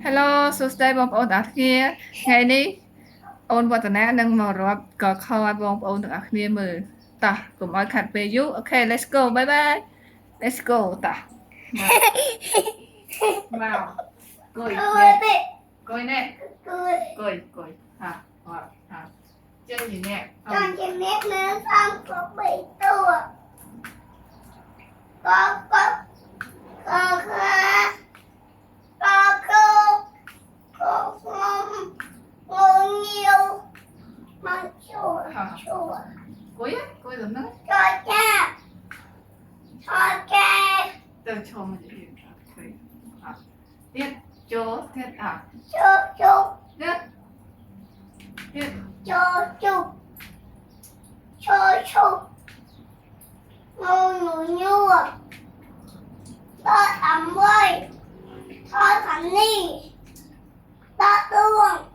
Hello សួស្តីបងប្អូនទាំងអស់គ្នាថ្ងៃនេះអូនវឌ្ឍនានឹងមករាប់កខឲ្យបងប្អូនទាំងអស់គ្នាមើលតោះកុំឲ្យខាត់ពេលយូរអូខេ let's go bye bye let's go តោះមកគួយគួយនេះគួយហាអត់ហាជើងនេះ Con chim nét lên xong có bị tua có ngô nhiều mà chua Cối giống nó cho cha từ cho mà gì tiết chỗ thiết tiết tiết cho ngô nhua đó ẩm ơi thôi thành đi đó tương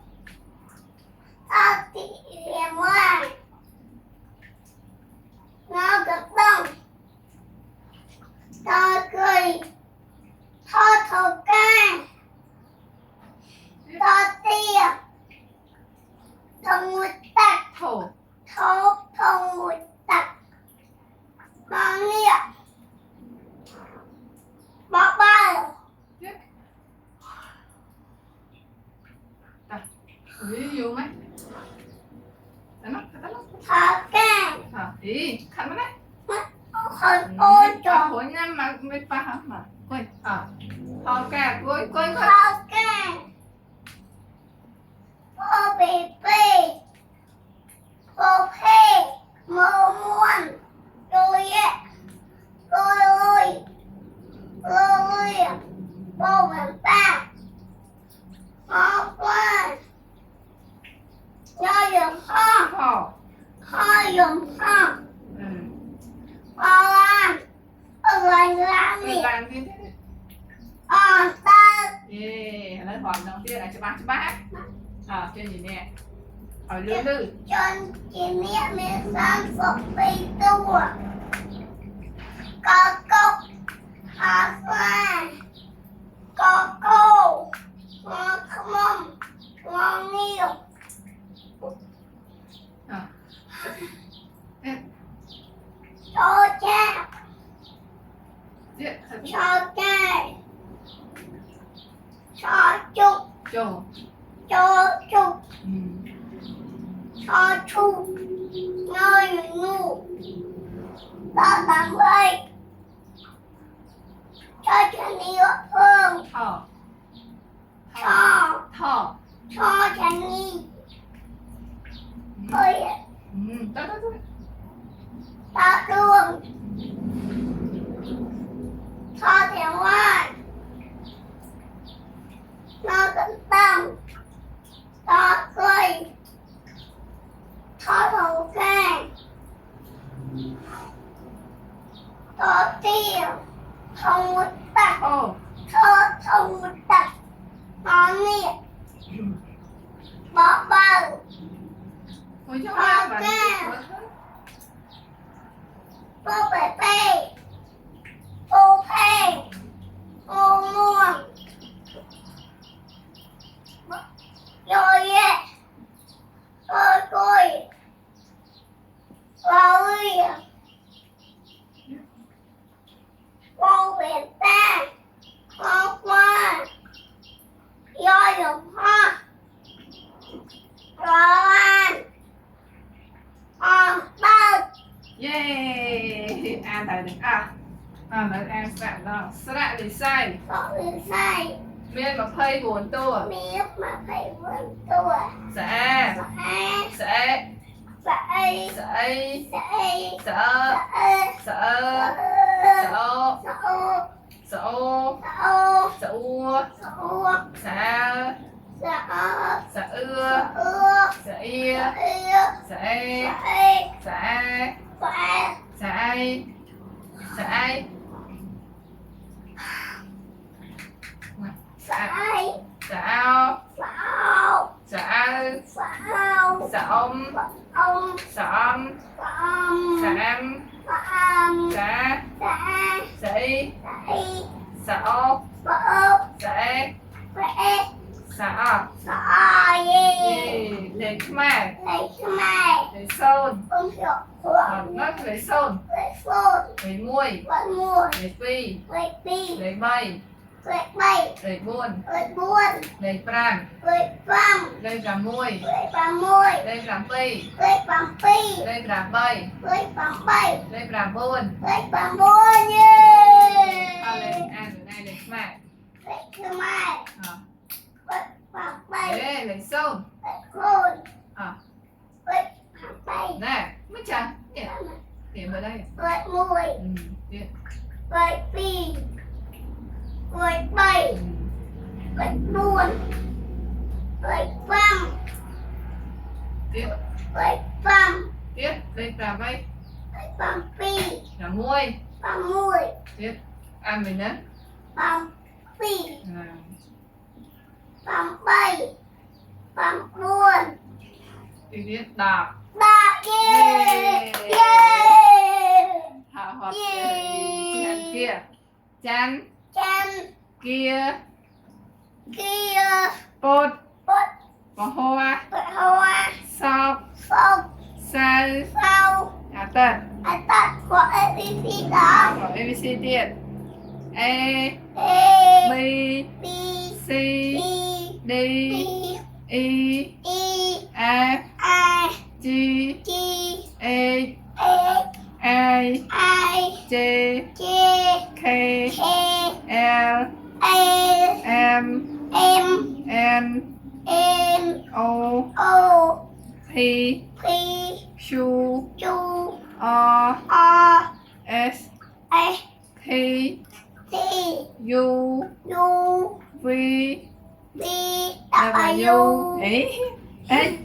đó tiệm ngoan nó cực đông đó cười thôi thầu ca đó tia thông nguyệt tạc thổ thông nguyệt tạc nó nghĩa bỏ ba tiết ví dụ mấy nó thầu ca ý khăn đấy hồi ôi trời khối nha mà mấy ba hả mà quên thò cả cối thầu ca ô bì bì ô phê mô muôn rồi ơi bố bằng ba mô quan nhớ dùng ho dùng ho lan lan đi làm gì thế ta lấy hòm đầu tiên là cho bác trên gì nè hỏi lư chân chỉ biết mình sang phục bị tua có cốc hạ xoa có cô ngon không ngon nhiều cho cha cho chúc cho chúc cho chu nơi ngu ta tặng đây cho chân yêu thương cho chân đi ơi ta thương cho tiền ngoan nó tận tâm ta cười cho thầu can cho tiền không một tặng cho không một tặng nó nghiệt bỏ bờ bố bể bê ô phê ô muôn rồi coi rồi bố bể ta có qua do dùng hoa rồi ba yeah an thầy được đợi an sạn đó sạn thì sai miên mà phây buồn tua biết mà phải vươn tua sẽ sợ Sĩ Sậu Sẽ Sẽ bay cười bay đời buồn cười buồn đời pram cười phăng đời cả môi cười bằng môi đời cả pi cười bằng phi đời cả bay cười bằng bay đời cả buồn cười bằng buồn yeahเอาเลยอ่านได้เลยแม่ cườiคือmai อ่ะ cười bằng bay เอ้ยเลยส้ม cười khôn อ่ะ cười bằng bay แน่ไม่ใช่เนี่ยเขียนมาได้ cười môi เนี่ย cười phi cười bay cười buồn cười phăng เตี้ย cười phăng เตี้ยเลยcả bay cười bằng phi cả môi bằng môi เตี้ยอ่านไปนะ bằng phi อ่า bằng bay bằng buồn ทีนี้ดาบ ba yeah yeah หาหอบเกียร์เกียร์จัน chân เกียร์ kia ปด bớt ปะหัว bớt hoa สอบ phong ใส่ sau อาเติร์ anh tắt của ABC đó ขอ ABC เตี้ย A A B B C B D B E E F I G G H A I I J J K K L A M M N N O O P P Q Q R R S S T T U U V V W W ấy ấy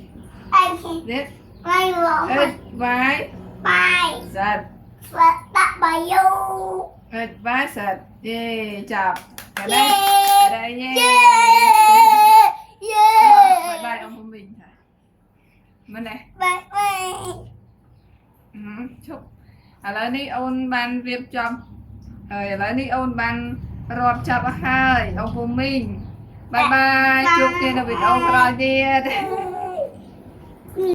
anh biết ngay vào ít vái bài giật và W ít vái giật yeah chập ở đây yeah ở đây nha yeah bye bye ông của mình hả bên này bye bye chúc lấy đi ôn ban việc chồng rồi lấy đi ôn ban rọt chập hai ông của mình bye bye chúc tiên là việc ông rồi đi